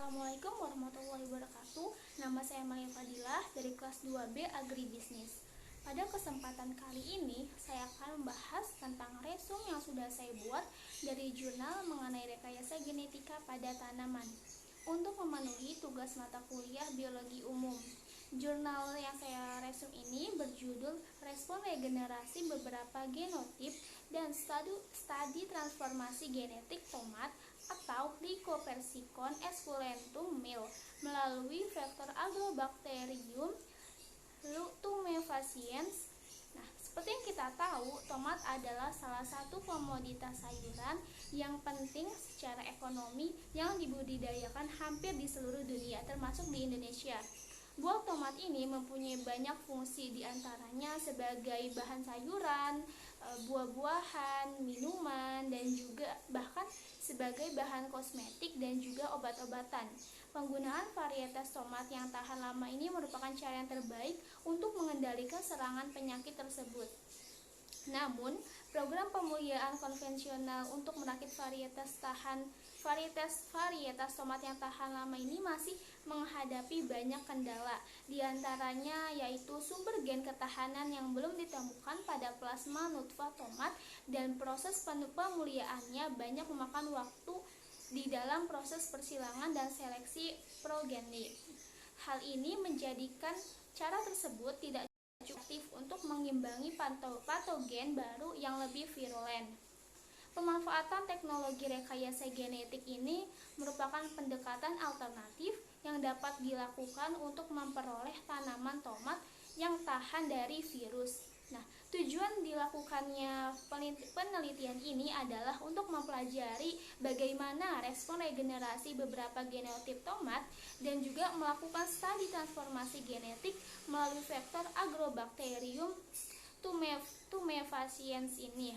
Assalamualaikum warahmatollahi wabarakatuh. Nama saya Maria Fadilah dari kelas 2B Agribisnis. Pada kesempatan kali ini, saya akan membahas tentang resume yang sudah saya buat dari jurnal mengenai rekayasa genetika pada tanaman untuk memenuhi tugas mata kuliah biologi umum. Jurnal yang saya resume ini berjudul Respon Regenerasi Beberapa Genotip dan Studi Transformasi Genetik Tomat atau Lycopersicon esculentum Mill melalui vektor Agrobacterium tumefaciens. Nah, seperti yang kita tahu, tomat adalah salah satu komoditas sayuran yang penting secara ekonomi yang dibudidayakan hampir di seluruh dunia, termasuk di Indonesia. Buah tomat ini mempunyai banyak fungsi, diantaranya sebagai bahan sayuran, buah-buahan, minuman, dan juga bahkan sebagai bahan kosmetik dan juga obat-obatan. Penggunaan varietas tomat yang tahan lama ini merupakan cara yang terbaik untuk mengendalikan serangan penyakit tersebut. Namun, program pemuliaan konvensional untuk merakit varietas tomat yang tahan lama ini masih menghadapi banyak kendala. Di antaranya yaitu sumber gen ketahanan yang belum ditemukan pada plasma nutfah tomat dan proses pemuliaannya banyak memakan waktu di dalam proses persilangan dan seleksi progenik. Hal ini menjadikan cara tersebut tidak efektif untuk mengimbangi patogen baru yang lebih virulen. Pemanfaatan teknologi rekayasa genetik ini merupakan pendekatan alternatif yang dapat dilakukan untuk memperoleh tanaman tomat yang tahan dari virus. Nah, tujuan dilakukannya penelitian ini adalah untuk mempelajari bagaimana respon regenerasi beberapa genotip tomat dan juga melakukan studi transformasi genetik melalui vektor Agrobacterium tumefaciens ini.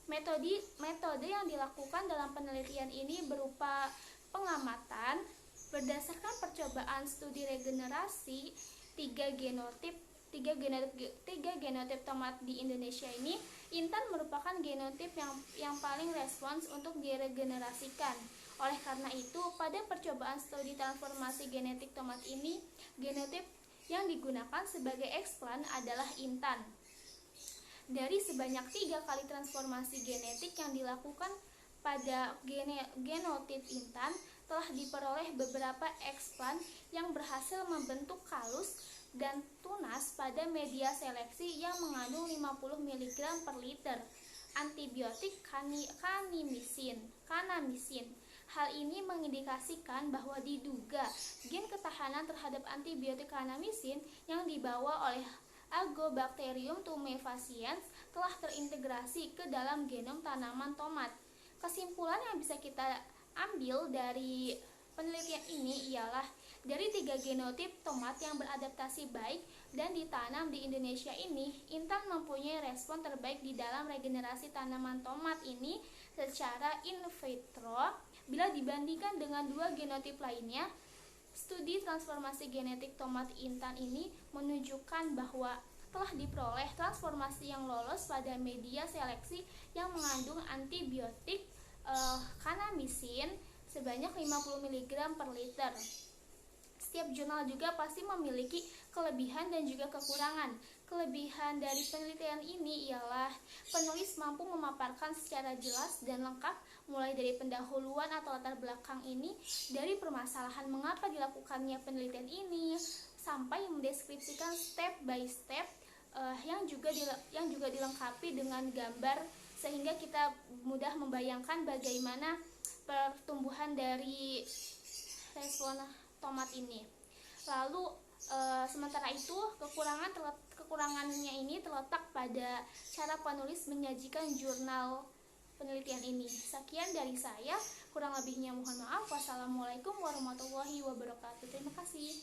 Metode yang dilakukan dalam penelitian ini berupa pengamatan berdasarkan percobaan studi regenerasi tiga genotip tomat di Indonesia ini. Intan merupakan genotip yang paling respons untuk diregenerasikan. Oleh karena itu, pada percobaan studi transformasi genetik tomat ini, genotip yang digunakan sebagai eksplan adalah Intan. Dari sebanyak 3 kali transformasi genetik yang dilakukan pada genotip Intan, telah diperoleh beberapa eksplan yang berhasil membentuk kalus dan tunas pada media seleksi yang mengandung 50 mg per liter antibiotik kanamisin. Hal ini mengindikasikan bahwa diduga gen ketahanan terhadap antibiotik kanamisin yang dibawa oleh Agrobacterium tumefaciens telah terintegrasi ke dalam genom tanaman tomat. Kesimpulan yang bisa kita ambil dari penelitian ini ialah dari 3 genotip tomat yang beradaptasi baik dan ditanam di Indonesia ini, Intan mempunyai respon terbaik di dalam regenerasi tanaman tomat ini secara in vitro. Bila dibandingkan dengan 2 genotip lainnya, studi transformasi genetik tomat Intan ini menunjukkan bahwa telah diperoleh transformasi yang lolos pada media seleksi yang mengandung antibiotik kanamisin sebanyak 50 mg per liter. Setiap jurnal juga pasti memiliki kelebihan dan juga kekurangan. Kelebihan dari penelitian ini ialah penulis mampu memaparkan secara jelas dan lengkap mulai dari pendahuluan atau latar belakang ini, dari permasalahan mengapa dilakukannya penelitian ini, sampai mendeskripsikan step by step yang juga dilengkapi dengan gambar sehingga kita mudah membayangkan bagaimana pertumbuhan dari respon tomat ini. Lalu sementara itu kekurangannya ini terletak pada cara penulis menyajikan jurnal penelitian ini. Sekian dari saya, kurang lebihnya mohon maaf. Wassalamualaikum warahmatullahi wabarakatuh. Terima kasih.